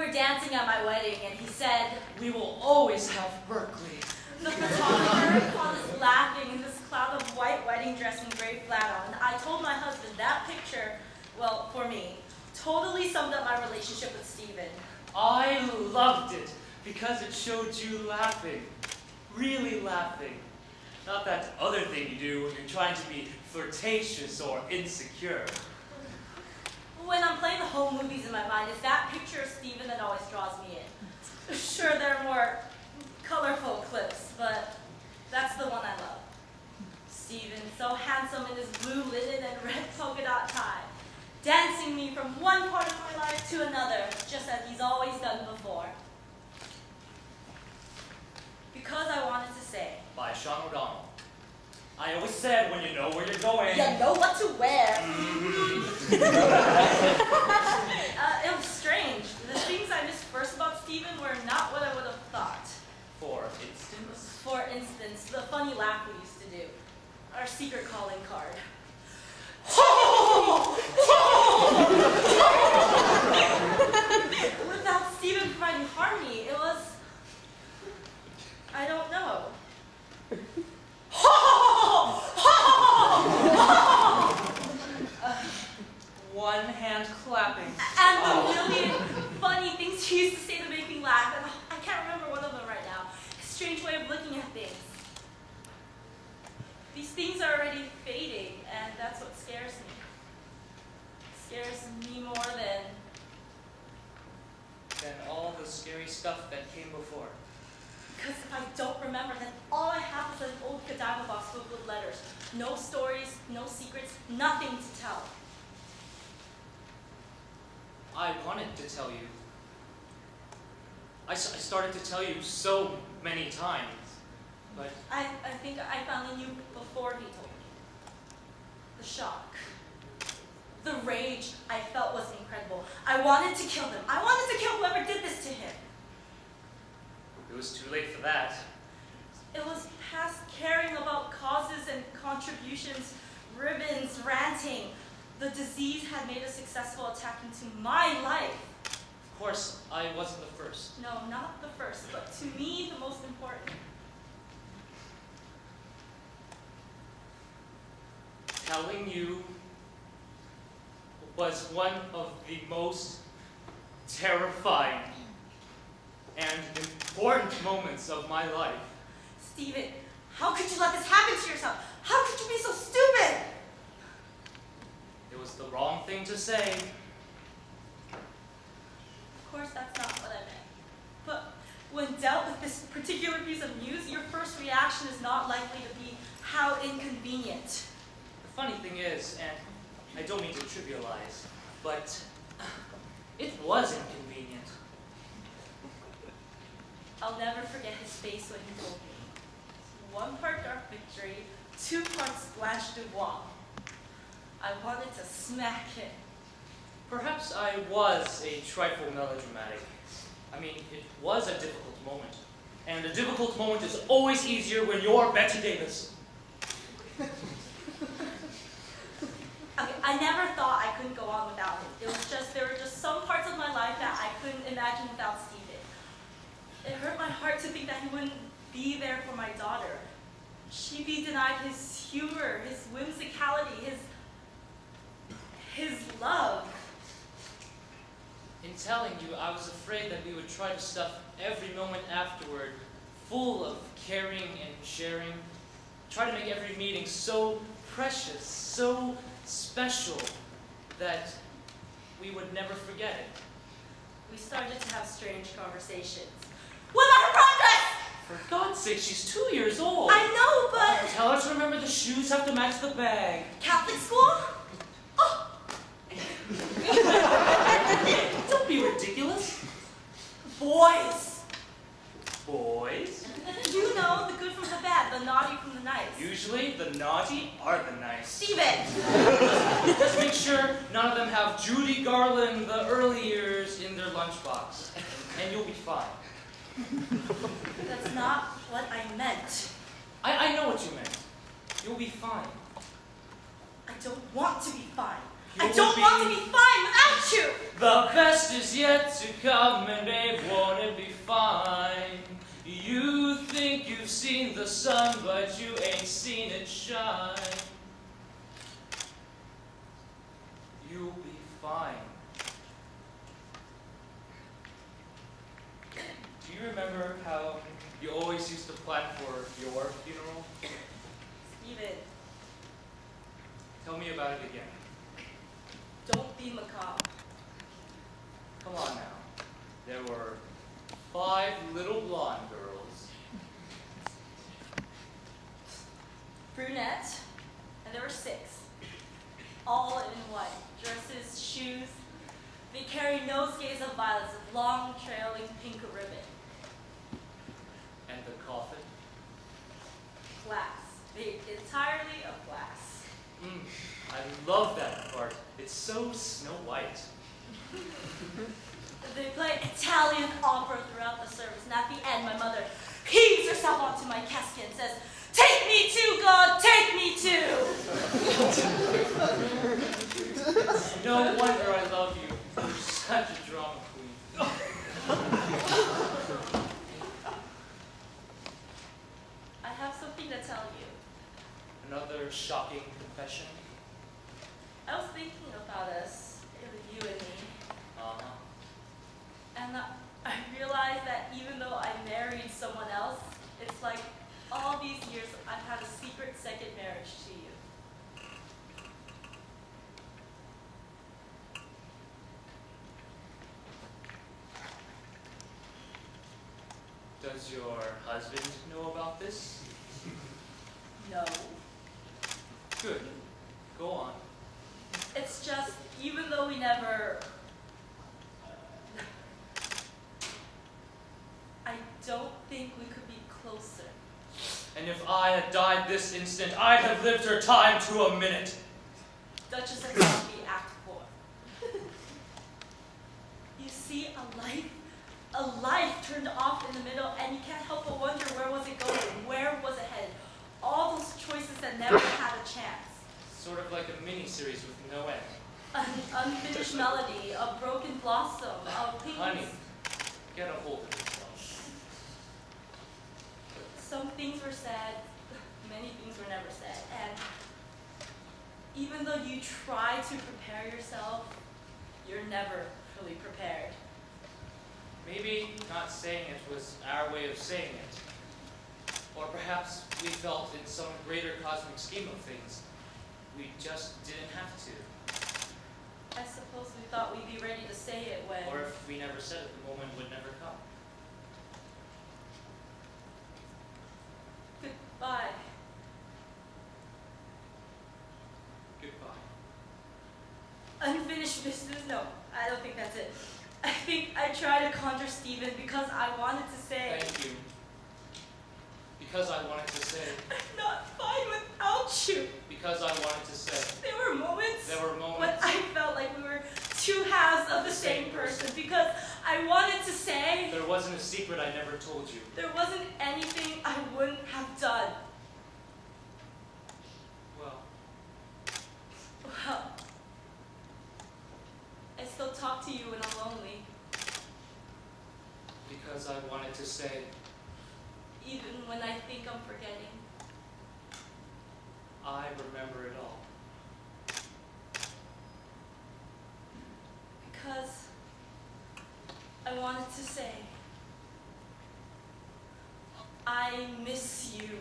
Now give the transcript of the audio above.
were dancing at my wedding, and he said, "We will always have Berkeley." The photographer caught us laughing in this cloud of white wedding dress and gray flannel, and I told my husband that picture, well, for me, totally summed up my relationship with Stephen. I loved it because it showed you laughing, really laughing. Not that other thing you do when you're trying to be flirtatious or insecure. When I'm playing the home movies in my mind, it's that picture of Stephen that always draws me in. Sure, there are more colorful clips, but that's the one I love. Stephen, so handsome in his blue linen and red polka dot tie, dancing me from one part of my life to another, just as he's always done before. Because I wanted to say. By Sean O'Donnell. I always said when you know where you're going. You know what to wear. It was strange. The things I missed first about Stephen were not what I would have thought. For instance? For instance, the funny laugh we used to do. Our secret calling card. Without Stephen providing harmony, it was, I don't know. One hand clapping. And the million funny things she used to say to make me laugh, and I can't remember one of them right now. A strange way of looking at things. These things are already fading, and that's what scares me. Scares me more than all the scary stuff that came before. Because if I don't remember, then all I have is an old Godiva box filled with letters. No stories, no secrets, nothing to tell. I wanted to tell you. I started to tell you so many times, but... I think I finally knew before he told me. The shock. The rage I felt was incredible. I wanted to kill him. I wanted to kill whoever did this to him. It was too late for that. It was past caring about causes and contributions, ribbons, ranting. The disease had made a successful attack into my life. Of course, I wasn't the first. No, not the first, but to me, the most important. Telling you was one of the most terrifying and important moments of my life. Stephen, how could you let this happen to yourself? How could you be so stupid? It was the wrong thing to say. Of course, that's not what I meant. But when dealt with this particular piece of news, your first reaction is not likely to be how inconvenient. The funny thing is, and I don't mean to trivialize, but it was inconvenient. I'll never forget his face when he told me. 1 part dark victory, 2 parts Blanche Dubois. I wanted to smack him. Perhaps I was a trifle melodramatic. I mean, it was a difficult moment. And a difficult moment is always easier when you're Bette Davis. Okay, I never thought I couldn't go on without him. It was just, there were just some parts of my life that I couldn't imagine without Stephen. It hurt my heart to think that he wouldn't be there for my daughter. She'd be denied his humor, his whimsicality, his love. In telling you, I was afraid that we would try to stuff every moment afterward full of caring and sharing. Try to make every meeting so precious, so special, that we would never forget it. We started to have strange conversations. What about her progress? For God's sake, she's 2 years old. I know, but... Tell her to remember the shoes have to match the bag. Catholic school? Oh! Don't be ridiculous. Boys. Boys? You know, the good from the bad, the naughty from the nice. Usually, the naughty are the nice. Stephen! Just make sure none of them have Judy Garland the early years in their lunchbox, and you'll be fine. That's not what I meant. I know what you meant. You'll be fine. I don't want to be fine. I You'll don't want to be fine without you! The best is yet to come, and babe, won't it be fine? You think you've seen the sun, but you ain't seen it shine. You'll be fine. Do you remember how you always used to plan for your funeral? Steven, Tell me about it again. don't be macabre. Come on now. There were 5 little blonde girls. Brunette, and there were 6. All in white. Dresses, shoes. They carry nosegays of violets with long trailing pink ribbon. And the coffin? Glass. Made entirely of glass. I love that part. It's so Snow White. They play Italian opera throughout the service, and at the end, my mother heaves herself onto my casket and says, "Take me to God, take me to." No wonder I love you. You're such a drama queen. I have something to tell you. Another shocking confession. I was thinking about us, you and me, and I realized that even though I married someone else, it's like all these years I've had a secret second marriage to you. Does your husband know about this? No. Good. Go on. It's just, even though we never... I don't think we could be closer. And if I had died this instant, I'd have lived her time to a minute. Duchess of Coffee, Act 4. You see, a life turned off in the middle, and you can't help but wonder where was it going, where was it headed. All those choices that never had a chance. Sort of like a mini-series with no end. An unfinished melody, a broken blossom, a pink... Honey, get a hold of yourself. Some things were said, many things were never said, and even though you try to prepare yourself, you're never fully prepared. Maybe not saying it was our way of saying it. Or perhaps we felt in some greater cosmic scheme of things, we just didn't have to. I suppose we thought we'd be ready to say it when... Or if we never said it, the moment would never come. Goodbye. Goodbye. Unfinished business? No, I don't think that's it. I think I tried to conjure Steven because I wanted to say... Thank you. Because I wanted to say... I'm not fine without you. Because I wanted to say... There were moments... There were moments... when I felt like we were 2 halves of the same person. Because I wanted to say... There wasn't a secret I never told you. There wasn't anything I wouldn't have done. Well... Well... I still talk to you when I'm lonely. Because I wanted to say... Even when I think I'm forgetting. I remember it all. Because I wanted to say, I miss you.